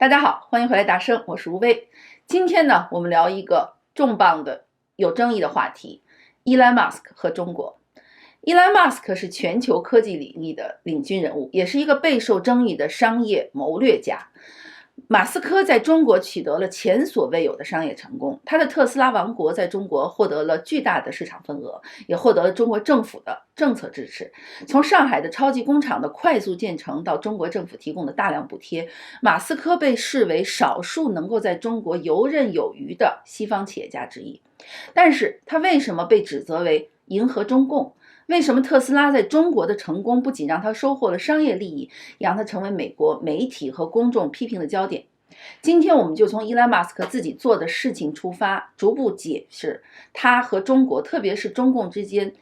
大家好，欢迎回来大声，我是吴薇。今天呢，我们聊一个重磅的有争议的话题，伊隆马斯克和中国。伊隆马斯克是全球科技领域的领军人物，也是一个备受争议的商业谋略家。马斯克在中国取得了前所未有的商业成功，他的特斯拉王国在中国获得了巨大的市场份额，也获得了中国政府的政策支持。从上海的超级工厂的快速建成到中国政府提供的大量补贴，马斯克被视为少数能够在中国游刃有余的西方企业家之一。但是他为什么被指责为迎合中共？为什么特斯拉在中国的成功不仅让他收获了商业利益，也让他成为美国媒体和公众批评的焦点？今天我们就从伊隆马斯克自己做的事情出发，逐步解释他和中国，特别是中共之间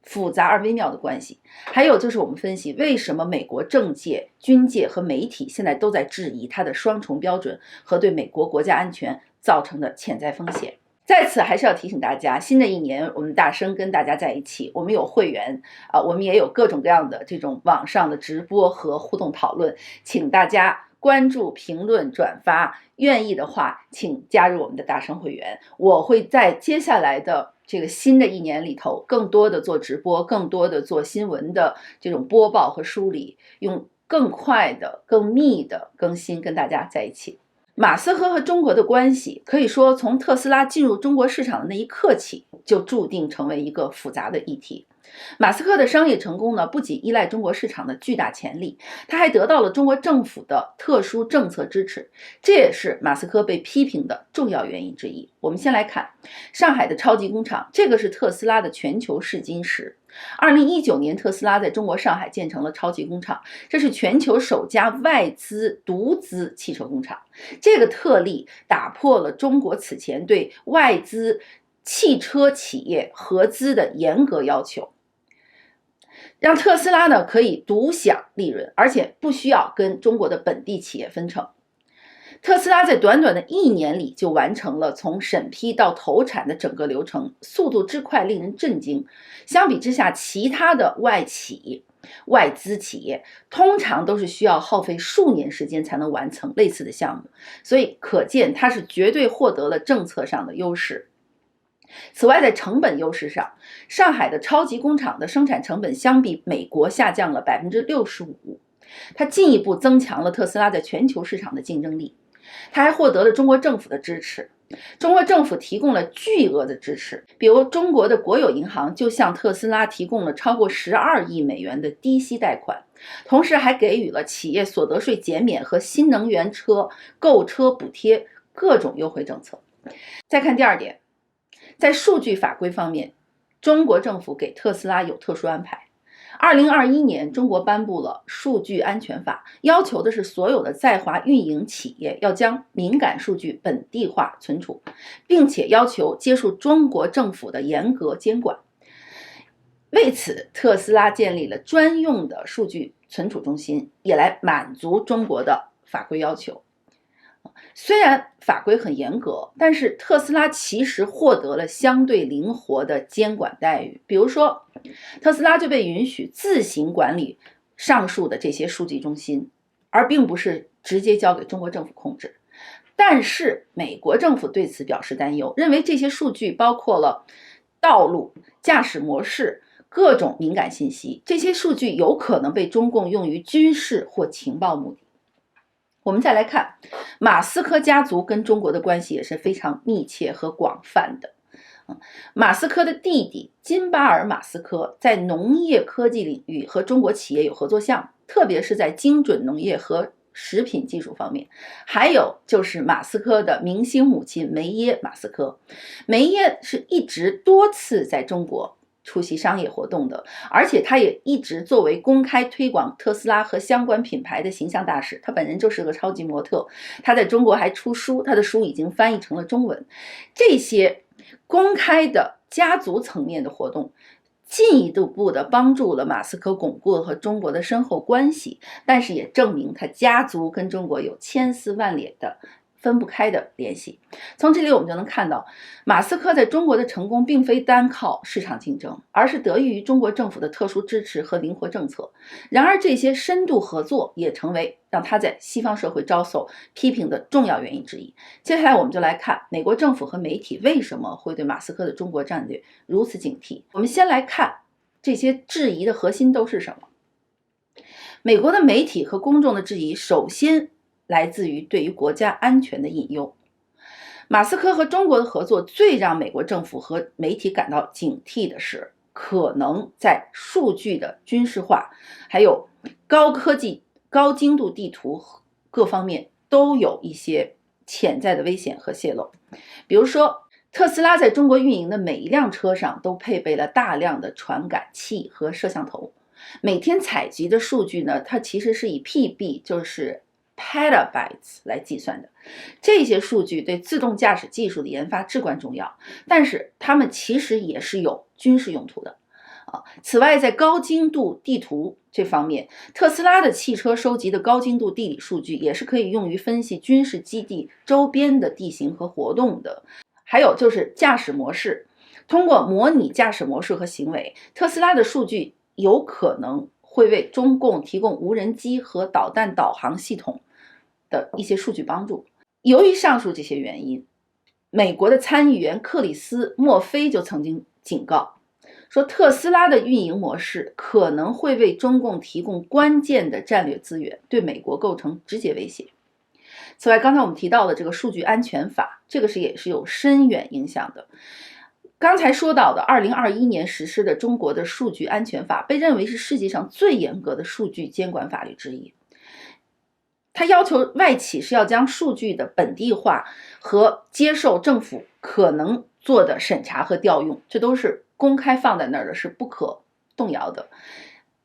复杂而微妙的关系。还有就是我们分析为什么美国政界、军界和媒体现在都在质疑他的双重标准和对美国国家安全造成的潜在风险。在此还是要提醒大家，新的一年我们大声跟大家在一起，我们有会员我们也有各种各样的这种网上的直播和互动讨论，请大家关注、评论、转发，愿意的话请加入我们的大声会员。我会在接下来的这个新的一年里头更多的做直播，更多的做新闻的这种播报和梳理，用更快的、更密的更新跟大家在一起。马斯克和中国的关系可以说从特斯拉进入中国市场的那一刻起就注定成为一个复杂的议题。马斯克的商业成功呢，不仅依赖中国市场的巨大潜力，他还得到了中国政府的特殊政策支持，这也是马斯克被批评的重要原因之一。我们先来看上海的超级工厂，这个是特斯拉的全球试金石。2019年，特斯拉在中国上海建成了超级工厂，这是全球首家外资独资汽车工厂。这个特例打破了中国此前对外资汽车企业合资的严格要求，让特斯拉呢可以独享利润，而且不需要跟中国的本地企业分成。特斯拉在短短的1年里就完成了从审批到投产的整个流程，速度之快令人震惊。相比之下，其他的外资企业通常都是需要耗费数年时间才能完成类似的项目，所以可见它是绝对获得了政策上的优势。此外，在成本优势上，上海的超级工厂的生产成本相比美国下降了 65%， 它进一步增强了特斯拉在全球市场的竞争力。它还获得了中国政府的支持，中国政府提供了巨额的支持，比如中国的国有银行就向特斯拉提供了超过12亿美元的低息贷款，同时还给予了企业所得税减免和新能源车购车补贴各种优惠政策。再看第二点，在数据法规方面，中国政府给特斯拉有特殊安排。2021年，中国颁布了数据安全法，要求的是所有的在华运营企业要将敏感数据本地化存储，并且要求接受中国政府的严格监管。为此，特斯拉建立了专用的数据存储中心，也来满足中国的法规要求。虽然法规很严格，但是特斯拉其实获得了相对灵活的监管待遇。比如说，特斯拉就被允许自行管理上述的这些数据中心，而并不是直接交给中国政府控制。但是美国政府对此表示担忧，认为这些数据包括了道路、驾驶模式、各种敏感信息，这些数据有可能被中共用于军事或情报目的。我们再来看马斯克家族跟中国的关系也是非常密切和广泛的。马斯克的弟弟金巴尔·马斯克在农业科技领域和中国企业有合作项目，特别是在精准农业和食品技术方面。还有就是马斯克的明星母亲梅耶·马斯克，梅耶是一直多次在中国出席商业活动的，而且他也一直作为公开推广特斯拉和相关品牌的形象大使，他本人就是个超级模特，他在中国还出书，他的书已经翻译成了中文。这些公开的家族层面的活动进一步的帮助了马斯克巩固了和中国的深厚关系，但是也证明他家族跟中国有千丝万缕的分不开的联系。从这里我们就能看到，马斯克在中国的成功并非单靠市场竞争，而是得益于中国政府的特殊支持和灵活政策。然而这些深度合作也成为让他在西方社会遭受批评的重要原因之一。接下来我们就来看美国政府和媒体为什么会对马斯克的中国战略如此警惕。我们先来看这些质疑的核心都是什么。美国的媒体和公众的质疑首先来自于对于国家安全的隐忧。马斯克和中国的合作最让美国政府和媒体感到警惕的是，可能在数据的军事化，还有高科技、高精度地图各方面都有一些潜在的危险和泄露。比如说，特斯拉在中国运营的每一辆车上都配备了大量的传感器和摄像头，每天采集的数据呢，它其实是以 PB， 就是petabytes 来计算的。这些数据对自动驾驶技术的研发至关重要，但是它们其实也是有军事用途的。此外，在高精度地图这方面，特斯拉的汽车收集的高精度地理数据也是可以用于分析军事基地周边的地形和活动的。还有就是驾驶模式，通过模拟驾驶模式和行为，特斯拉的数据有可能会为中共提供无人机和导弹导航系统的一些数据帮助。由于上述这些原因，美国的参议员克里斯·墨菲就曾经警告说，特斯拉的运营模式可能会为中共提供关键的战略资源，对美国构成直接威胁。此外，刚才我们提到的这个数据安全法，这个也是有深远影响的。刚才说到的2021年实施的中国的数据安全法，被认为是世界上最严格的数据监管法律之一。它要求外企是要将数据的本地化和接受政府可能做的审查和调用，这都是公开放在那儿的，是不可动摇的。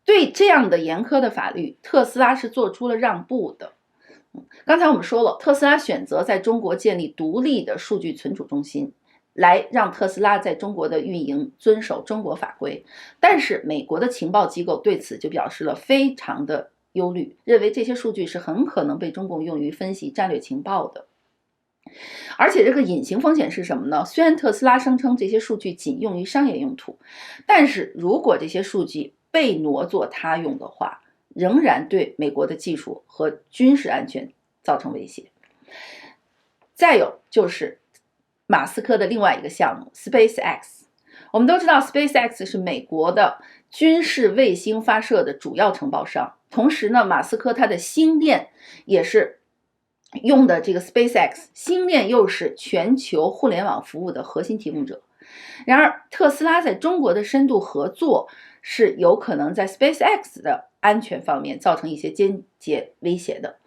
对这样的严苛的法律，特斯拉是做出了让步的。刚才我们说了，特斯拉选择在中国建立独立的数据存储中心，来让特斯拉在中国的运营遵守中国法规。但是美国的情报机构对此就表示了非常的忧虑，认为这些数据是很可能被中共用于分析战略情报的。而且这个隐形风险是什么呢？虽然特斯拉声称这些数据仅用于商业用途，但是如果这些数据被挪作他用的话，仍然对美国的技术和军事安全造成威胁。再有就是马斯克的另外一个项目 SpaceX。 我们都知道 SpaceX 是美国的军事卫星发射的主要承包商，同时呢，马斯克他的星链也是用的这个 SpaceX， 星链又是全球互联网服务的核心提供者。然而特斯拉在中国的深度合作是有可能在 SpaceX 的安全方面造成一些间接威胁的。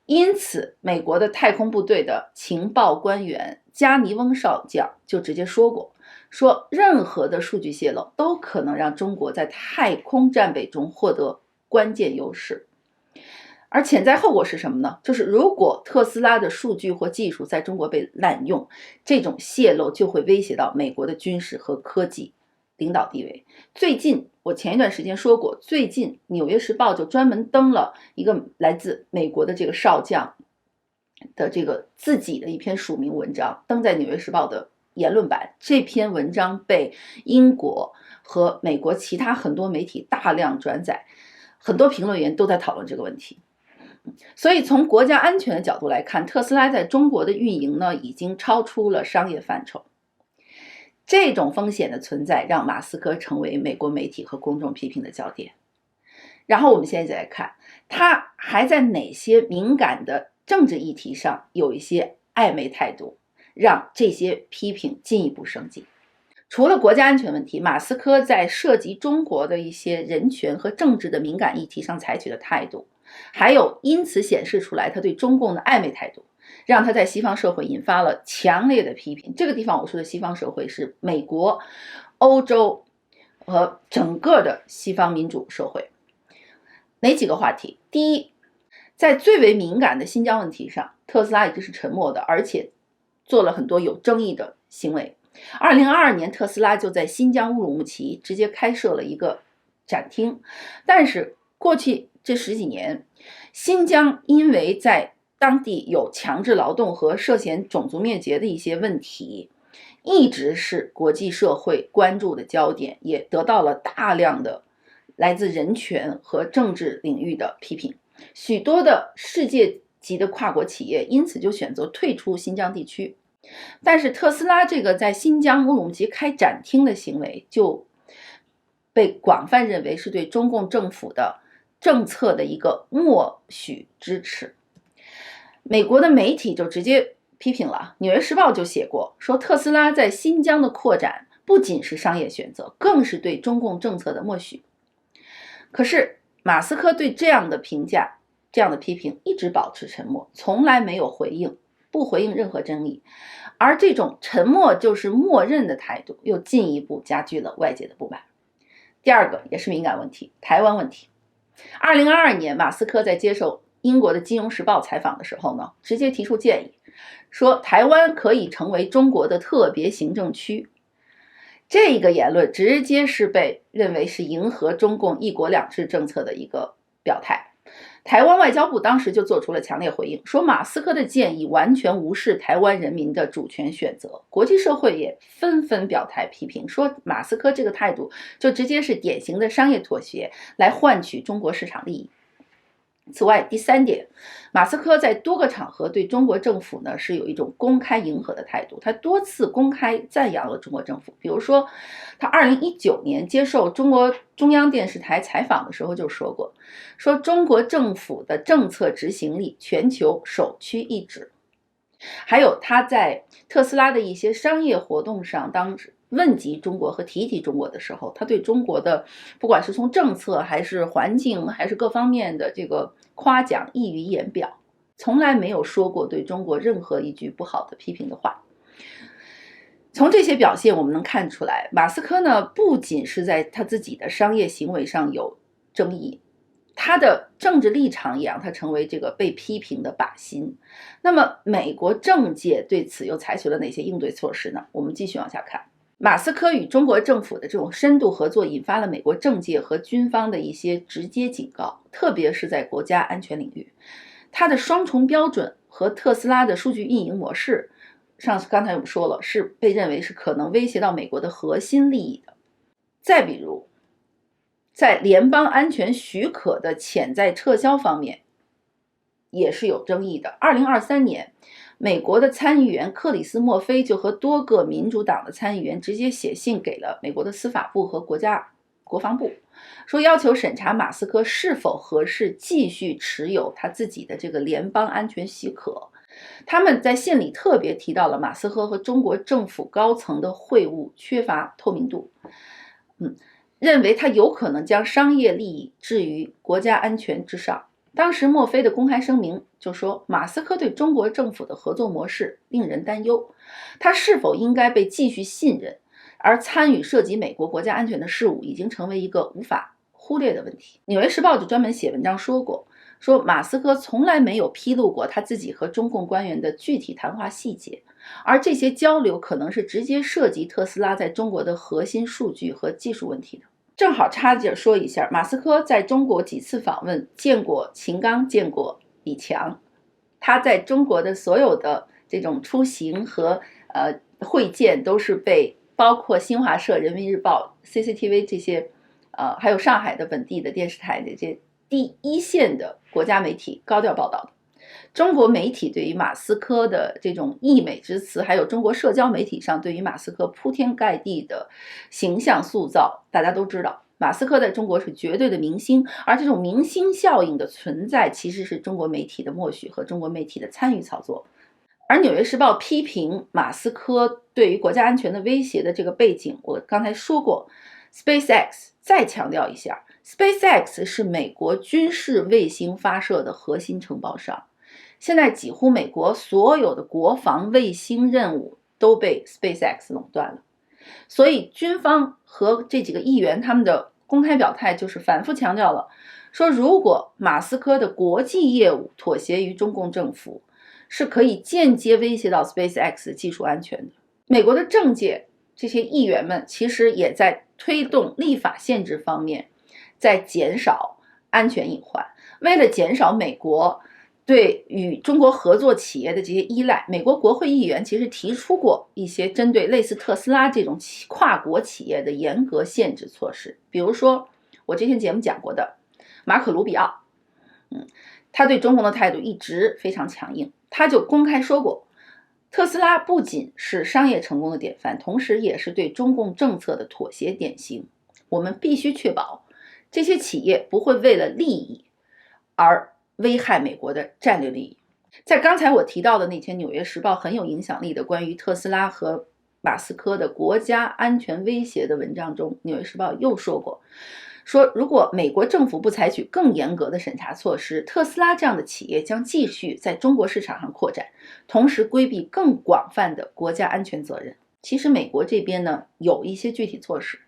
因此美国的太空部队的情报官员加尼翁少将就直接说过，说任何的数据泄露都可能让中国在太空战备中获得关键优势。而潜在后果是什么呢？就是如果特斯拉的数据或技术在中国被滥用，这种泄露就会威胁到美国的军事和科技领导地位。最近我前一段时间说过，最近《纽约时报》就专门登了一个来自美国的这个少将的这个自己的一篇署名文章，登在《纽约时报》的言论版。这篇文章被英国和美国其他很多媒体大量转载，很多评论员都在讨论这个问题。所以从国家安全的角度来看，特斯拉在中国的运营呢，已经超出了商业范畴。这种风险的存在让马斯克成为美国媒体和公众批评的焦点。然后我们现在来看，他还在哪些敏感的政治议题上有一些暧昧态度，让这些批评进一步升级。除了国家安全问题，马斯克在涉及中国的一些人权和政治的敏感议题上采取的态度，还有因此显示出来他对中共的暧昧态度，让他在西方社会引发了强烈的批评。这个地方我说的西方社会是美国、欧洲和整个的西方民主社会。哪几个话题？第一，在最为敏感的新疆问题上，特斯拉一直是沉默的，而且做了很多有争议的行为。2022年特斯拉就在新疆乌鲁木齐直接开设了一个展厅，但是过去这10几年，新疆因为在当地有强制劳动和涉嫌种族灭绝的一些问题，一直是国际社会关注的焦点，也得到了大量的来自人权和政治领域的批评。许多的世界级的跨国企业因此就选择退出新疆地区。但是特斯拉这个在新疆乌鲁木齐开展厅的行为就被广泛认为是对中共政府的政策的一个默许支持。美国的媒体就直接批评了，《纽约时报》就写过，说特斯拉在新疆的扩展不仅是商业选择，更是对中共政策的默许。可是马斯克对这样的评价、这样的批评一直保持沉默，从来没有回应，不回应任何争议。而这种沉默就是默认的态度，又进一步加剧了外界的不满。第二个也是敏感问题，台湾问题。2022年，马斯克在接受英国的《金融时报》采访的时候呢，直接提出建议，说台湾可以成为中国的特别行政区。这个言论直接是被认为是迎合中共一国两制政策的一个表态。台湾外交部当时就做出了强烈回应，说马斯克的建议完全无视台湾人民的主权选择。国际社会也纷纷表态批评，说马斯克这个态度就直接是典型的商业妥协，来换取中国市场利益。此外，第三点，马斯克在多个场合对中国政府呢是有一种公开迎合的态度，他多次公开赞扬了中国政府。比如说，他2019年接受中国中央电视台采访的时候就说过，说中国政府的政策执行力全球首屈一指。还有他在特斯拉的一些商业活动上，当时问及中国和提及中国的时候，他对中国的不管是从政策还是环境还是各方面的这个夸奖溢于言表，从来没有说过对中国任何一句不好的批评的话。从这些表现我们能看出来，马斯克呢不仅是在他自己的商业行为上有争议，他的政治立场也让他成为这个被批评的靶心。那么美国政界对此又采取了哪些应对措施呢？我们继续往下看。马斯克与中国政府的这种深度合作引发了美国政界和军方的一些直接警告，特别是在国家安全领域。它的双重标准和特斯拉的数据运营模式，刚才我们说了，是被认为是可能威胁到美国的核心利益的。再比如，在联邦安全许可的潜在撤销方面也是有争议的。2023年，美国的参议员克里斯·墨菲就和多个民主党的参议员直接写信给了美国的司法部和国防部，说要求审查马斯克是否合适继续持有他自己的这个联邦安全许可。他们在信里特别提到了马斯克和中国政府高层的会晤缺乏透明度，认为他有可能将商业利益置于国家安全之上。当时墨菲的公开声明就说，马斯克对中国政府的合作模式令人担忧，他是否应该被继续信任，而参与涉及美国国家安全的事务已经成为一个无法忽略的问题。纽约时报就专门写文章说过，说马斯克从来没有披露过他自己和中共官员的具体谈话细节，而这些交流可能是直接涉及特斯拉在中国的核心数据和技术问题的。正好插着说一下，马斯克在中国几次访问，见过秦刚，见过李强。他在中国的所有的这种出行和会见都是被包括新华社、人民日报、CCTV 这些还有上海的本地的电视台这些第一线的国家媒体高调报道的。中国媒体对于马斯克的这种溢美之词，还有中国社交媒体上对于马斯克铺天盖地的形象塑造，大家都知道马斯克在中国是绝对的明星，而这种明星效应的存在其实是中国媒体的默许和中国媒体的参与操作。而《纽约时报》批评马斯克对于国家安全的威胁的这个背景，我刚才说过 SpaceX， 再强调一下， SpaceX 是美国军事卫星发射的核心承包商，现在几乎美国所有的国防卫星任务都被 SpaceX 垄断了。所以军方和这几个议员他们的公开表态就是反复强调了，说如果马斯克的国际业务妥协于中共政府，是可以间接威胁到 SpaceX 的技术安全的。美国的政界这些议员们其实也在推动立法限制方面在减少安全隐患，为了减少美国对与中国合作企业的这些依赖，美国国会议员其实提出过一些针对类似特斯拉这种跨国企业的严格限制措施。比如说我之前节目讲过的马可·卢比奥，他对中共的态度一直非常强硬，他就公开说过，特斯拉不仅是商业成功的典范，同时也是对中共政策的妥协典型。我们必须确保这些企业不会为了利益而危害美国的战略利益。在刚才我提到的那篇《纽约时报》很有影响力的关于特斯拉和马斯克的国家安全威胁的文章中，《纽约时报》又说过，说如果美国政府不采取更严格的审查措施，特斯拉这样的企业将继续在中国市场上扩展，同时规避更广泛的国家安全责任。其实美国这边呢有一些具体措施，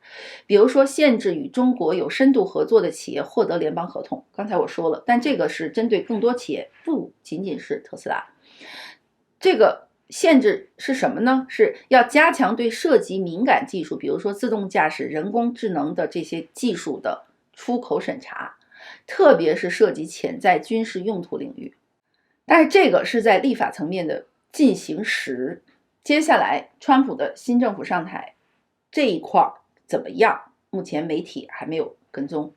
比如说限制与中国有深度合作的企业获得联邦合同，刚才我说了，但这个是针对更多企业，不仅仅是特斯拉。这个限制是什么呢？是要加强对涉及敏感技术，比如说自动驾驶、人工智能的这些技术的出口审查，特别是涉及潜在军事用途领域。但是这个是在立法层面的进行时，接下来川普的新政府上台这一块怎么样？目前媒体还没有跟踪。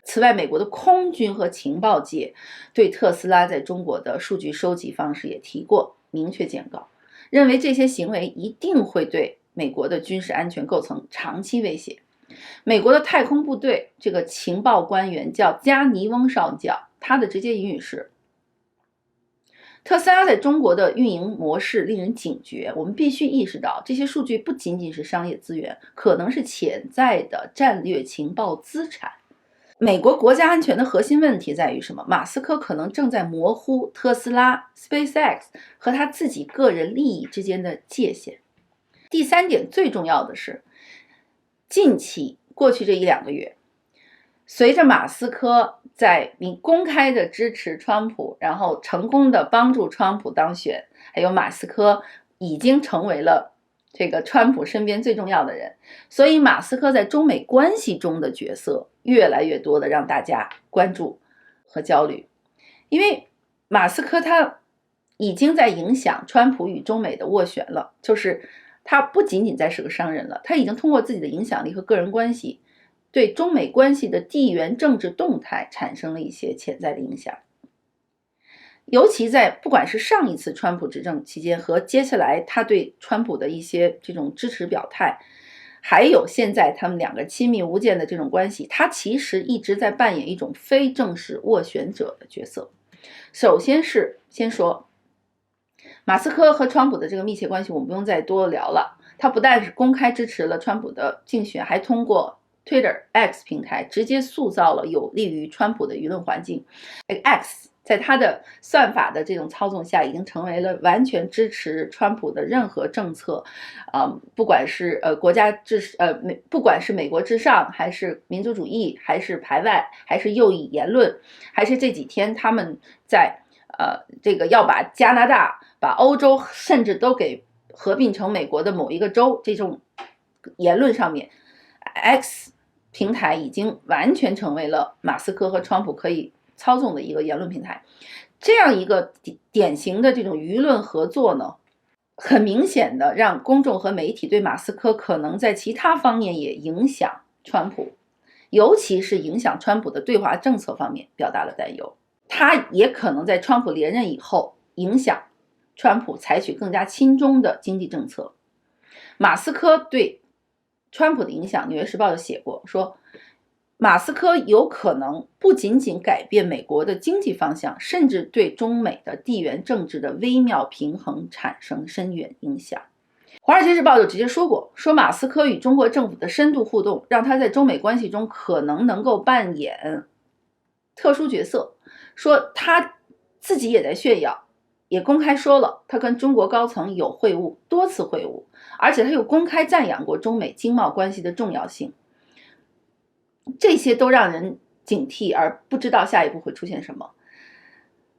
此外，美国的空军和情报界对特斯拉在中国的数据收集方式也提过明确警告，认为这些行为一定会对美国的军事安全构成长期威胁。美国的太空部队这个情报官员叫加尼翁少将，他的直接引语是，特斯拉在中国的运营模式令人警觉，我们必须意识到这些数据不仅仅是商业资源，可能是潜在的战略情报资产。美国国家安全的核心问题在于什么？马斯克可能正在模糊特斯拉、SpaceX 和他自己个人利益之间的界限。第三点最重要的是，近期过去这1-2个月，随着马斯克在公开的支持川普，然后成功的帮助川普当选，还有马斯克已经成为了这个川普身边最重要的人，所以马斯克在中美关系中的角色越来越多的让大家关注和焦虑。因为马斯克他已经在影响川普与中美的斡旋了，就是他不仅仅再是个商人了，他已经通过自己的影响力和个人关系对中美关系的地缘政治动态产生了一些潜在的影响。尤其在不管是上一次川普执政期间和接下来他对川普的一些这种支持表态，还有现在他们两个亲密无间的这种关系，他其实一直在扮演一种非正式斡旋者的角色。首先说马斯克和川普的这个密切关系，我们不用再多聊了，他不但是公开支持了川普的竞选，还通过Twitter X 平台直接塑造了有利于川普的舆论环境。X 在他的算法的这种操纵下，已经成为了完全支持川普的任何政策，不管是不管是美国至上，还是民族主义，还是排外，还是右翼言论，还是这几天他们在这个要把加拿大、把欧洲甚至都给合并成美国的某一个州，这种言论上面 ，X 平台已经完全成为了马斯克和川普可以操纵的一个言论平台。这样一个典型的这种舆论合作呢，很明显的让公众和媒体对马斯克可能在其他方面也影响川普，尤其是影响川普的对华政策方面表达了担忧。他也可能在川普连任以后影响川普采取更加亲中的经济政策。马斯克对川普的影响，《纽约时报》就写过，说马斯克有可能不仅仅改变美国的经济方向，甚至对中美的地缘政治的微妙平衡产生深远影响。《华尔街日报》就直接说过，说马斯克与中国政府的深度互动，让他在中美关系中可能够扮演特殊角色，说他自己也在炫耀，也公开说了他跟中国高层有会晤，多次会晤，而且他又公开赞扬过中美经贸关系的重要性。这些都让人警惕，而不知道下一步会出现什么。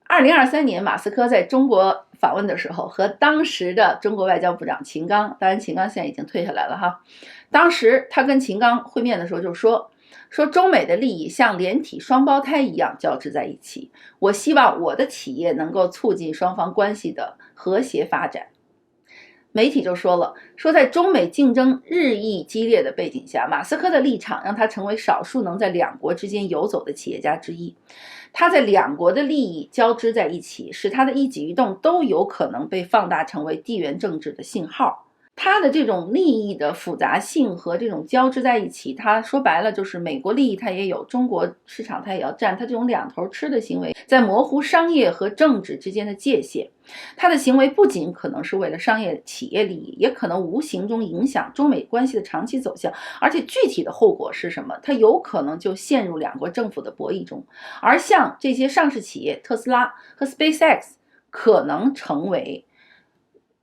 2023年马斯克在中国访问的时候，和当时的中国外交部长秦刚，当然秦刚现在已经退下来了哈，当时他跟秦刚会面的时候就说，说中美的利益像连体双胞胎一样交织在一起，我希望我的企业能够促进双方关系的和谐发展。媒体就说了，说在中美竞争日益激烈的背景下，马斯克的立场让他成为少数能在两国之间游走的企业家之一。他在两国的利益交织在一起，使他的一举一动都有可能被放大成为地缘政治的信号。他的这种利益的复杂性和这种交织在一起，他说白了就是美国利益他也有，中国市场他也要占，他这种两头吃的行为在模糊商业和政治之间的界限。他的行为不仅可能是为了商业企业利益，也可能无形中影响中美关系的长期走向，而且具体的后果是什么，他有可能就陷入两国政府的博弈中。而像这些上市企业特斯拉和 SpaceX 可能成为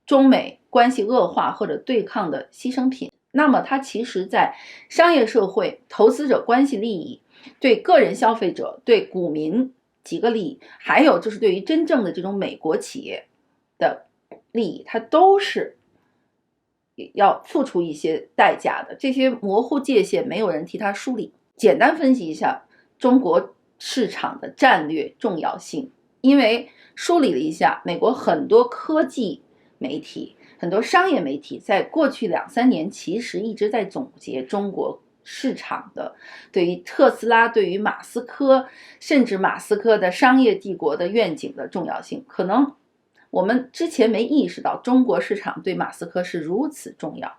中美关系恶化或者对抗的牺牲品，那么它其实在商业社会、投资者关系利益、对个人消费者、对股民几个利益，还有就是对于真正的这种美国企业的利益，它都是要付出一些代价的。这些模糊界限没有人替它梳理。简单分析一下中国市场的战略重要性，因为梳理了一下美国很多科技媒体、很多商业媒体在过去2-3年其实一直在总结中国市场的对于特斯拉、对于马斯克，甚至马斯克的商业帝国的愿景的重要性。可能我们之前没意识到中国市场对马斯克是如此重要，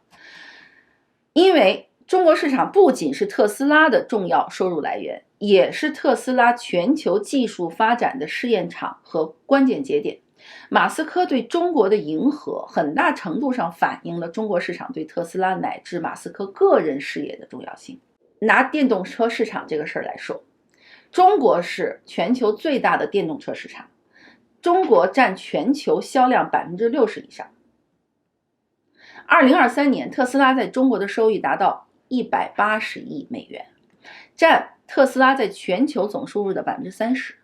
因为中国市场不仅是特斯拉的重要收入来源，也是特斯拉全球技术发展的试验场和关键节点。马斯克对中国的迎合很大程度上反映了中国市场对特斯拉乃至马斯克个人事业的重要性。拿电动车市场这个事儿来说，中国是全球最大的电动车市场，中国占全球销量60%以上。2023年特斯拉在中国的收益达到180亿美元，占特斯拉在全球总收入的30%。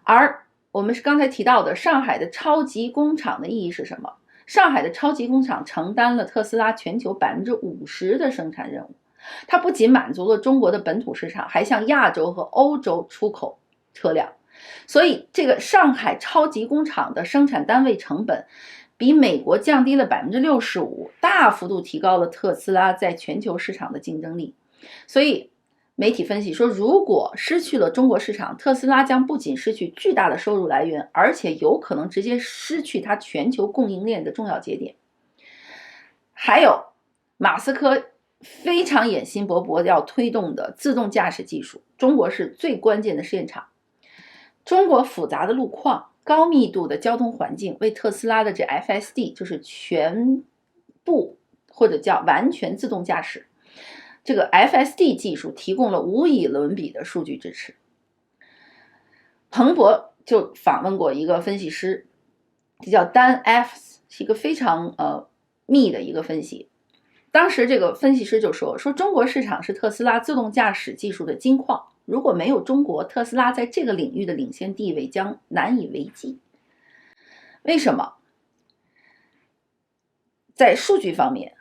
而我们是刚才提到的上海的超级工厂的意义是什么？上海的超级工厂承担了特斯拉全球50%的生产任务，它不仅满足了中国的本土市场，还向亚洲和欧洲出口车辆。所以这个上海超级工厂的生产单位成本比美国降低了65%，大幅度提高了特斯拉在全球市场的竞争力。所以媒体分析说，如果失去了中国市场，特斯拉将不仅失去巨大的收入来源，而且有可能直接失去它全球供应链的重要节点。还有马斯克非常野心勃勃要推动的自动驾驶技术，中国是最关键的试验场。中国复杂的路况、高密度的交通环境为特斯拉的这 FSD， 就是全部或者叫完全自动驾驶这个 FSD 技术提供了无以伦比的数据支持。彭博就访问过一个分析师，这叫 Dan F， 是一个非常密的一个分析。当时这个分析师就说中国市场是特斯拉自动驾驶技术的金矿，如果没有中国，特斯拉在这个领域的领先地位将难以为继。为什么？在数据方面，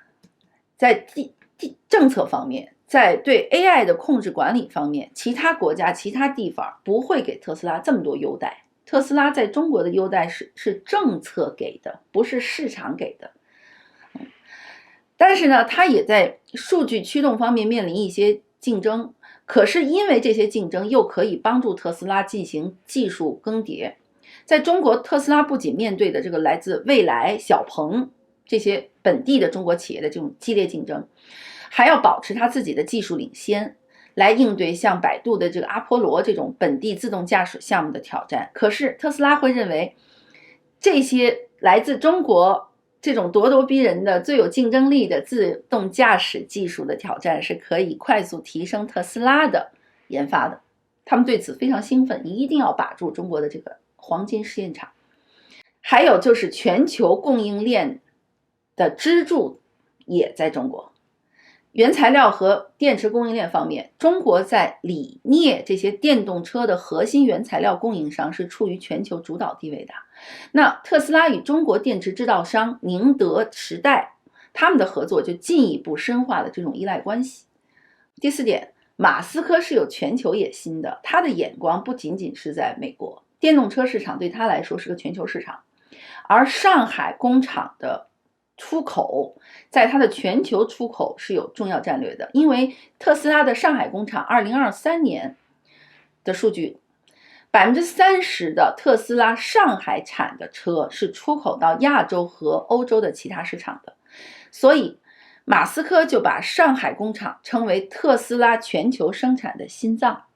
在政策方面，在对 AI 的控制管理方面，其他国家、其他地方不会给特斯拉这么多优待。特斯拉在中国的优待是政策给的，不是市场给的。但是呢，它也在数据驱动方面面临一些竞争，可是因为这些竞争又可以帮助特斯拉进行技术更迭。在中国，特斯拉不仅面对的这个来自蔚来、小鹏这些本地的中国企业的这种激烈竞争，还要保持它自己的技术领先，来应对像百度的这个阿波罗这种本地自动驾驶项目的挑战。可是特斯拉会认为，这些来自中国这种咄咄逼人的、最有竞争力的自动驾驶技术的挑战是可以快速提升特斯拉的研发的。他们对此非常兴奋，一定要把住中国的这个黄金试验场。还有就是全球供应链的支柱也在中国。原材料和电池供应链方面，中国在锂镍这些电动车的核心原材料供应商是处于全球主导地位的。那特斯拉与中国电池制造商宁德时代他们的合作就进一步深化了这种依赖关系。第四点，马斯克是有全球野心的，他的眼光不仅仅是在美国，电动车市场对他来说是个全球市场，而上海工厂的出口在它的全球出口是有重要战略的，因为特斯拉的上海工厂2023年的数据，30%的特斯拉上海产的车是出口到亚洲和欧洲的其他市场的，所以马斯克就把上海工厂称为特斯拉全球生产的心脏。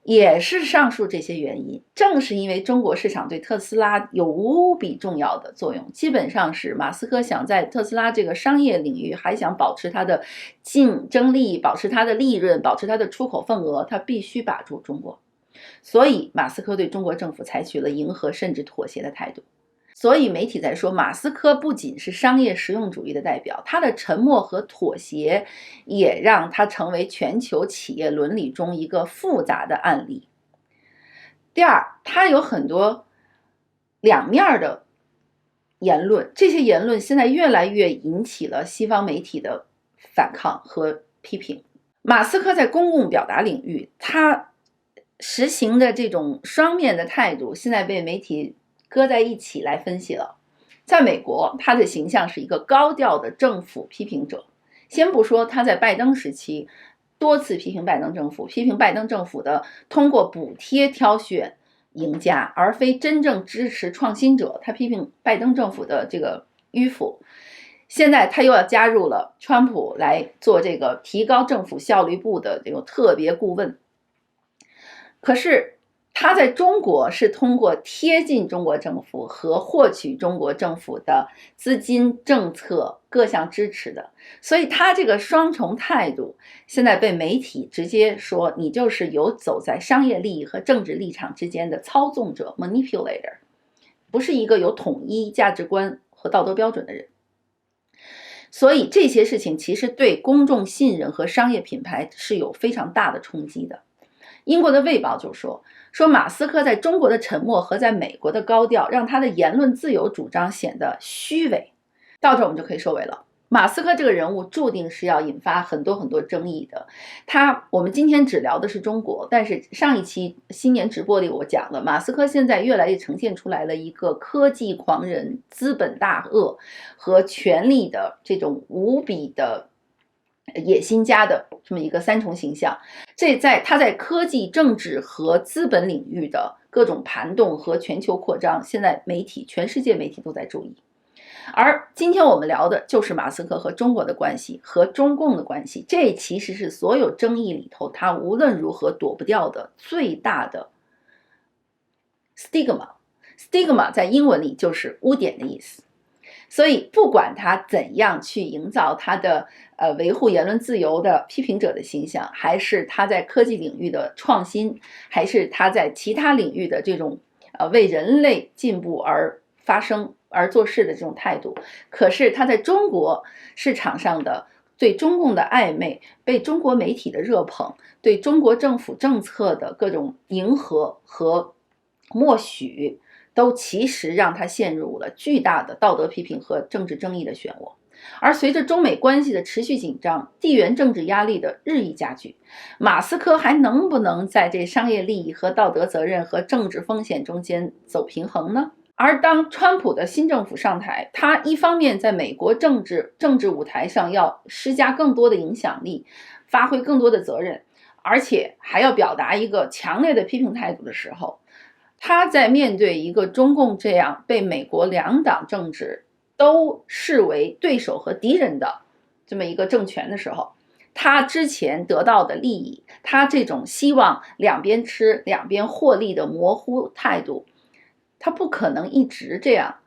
也是上述这些原因，正是因为中国市场对特斯拉有无比重要的作用，基本上是马斯克想在特斯拉这个商业领域还想保持它的竞争力，保持它的利润，保持它的出口份额，他必须把住中国。所以马斯克对中国政府采取了迎合甚至妥协的态度。所以媒体在说，马斯克不仅是商业实用主义的代表，他的沉默和妥协也让他成为全球企业伦理中一个复杂的案例。第二，他有很多两面的言论，这些言论现在越来越引起了西方媒体的反抗和批评。马斯克在公共表达领域，他实行的这种双面的态度，现在被媒体搁在一起来分析了。在美国，他的形象是一个高调的政府批评者。先不说他在拜登时期多次批评拜登政府，批评拜登政府的通过补贴挑选赢家，而非真正支持创新者。他批评拜登政府的这个迂腐。现在他又要加入了川普来做这个提高政府效率部的这种特别顾问。可是他在中国是通过贴近中国政府和获取中国政府的资金、政策各项支持的，所以他这个双重态度现在被媒体直接说，你就是游走在商业利益和政治立场之间的操纵者 manipulator， 不是一个有统一价值观和道德标准的人。所以这些事情其实对公众信任和商业品牌是有非常大的冲击的。英国的卫报就说马斯克在中国的沉默和在美国的高调，让他的言论自由主张显得虚伪。到这我们就可以收尾了。马斯克这个人物注定是要引发很多争议的。我们今天只聊的是中国，但是上一期新年直播里我讲了，马斯克现在越来越呈现出来了一个科技狂人、资本大鳄和权力的这种无比的野心家的这么一个三重形象。他在科技、政治和资本领域的各种盘动和全球扩张，现在全世界媒体都在注意。而今天我们聊的就是马斯克和中国的关系，和中共的关系，这其实是所有争议里头他无论如何躲不掉的最大的 stigma。 在英文里就是污点的意思。所以不管他怎样去营造他的维护言论自由的批评者的形象，还是他在科技领域的创新，还是他在其他领域的这种为人类进步而发声而做事的这种态度，可是他在中国市场上的对中共的暧昧，被中国媒体的热捧，对中国政府政策的各种迎合和默许，都其实让他陷入了巨大的道德批评和政治争议的漩涡。而随着中美关系的持续紧张，地缘政治压力的日益加剧，马斯克还能不能在这商业利益和道德责任和政治风险中间走平衡呢？而当川普的新政府上台，他一方面在美国政治舞台上要施加更多的影响力，发挥更多的责任，而且还要表达一个强烈的批评态度的时候，他在面对一个中共这样被美国两党政治都视为对手和敌人的这么一个政权的时候，他之前得到的利益，他这种希望两边吃两边获利的模糊态度，他不可能一直这样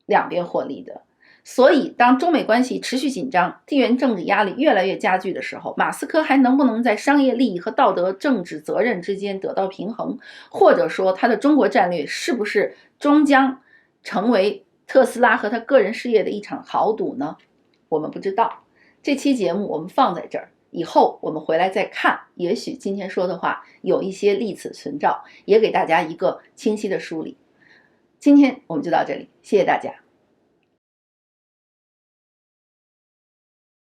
两边获利的。所以当中美关系持续紧张，地缘政治压力越来越加剧的时候，马斯克还能不能在商业利益和道德政治责任之间得到平衡，或者说他的中国战略是不是终将成为特斯拉和他个人事业的一场豪赌呢？我们不知道。这期节目我们放在这儿，以后我们回来再看，也许今天说的话有一些历此存照，也给大家一个清晰的梳理。今天我们就到这里，谢谢大家。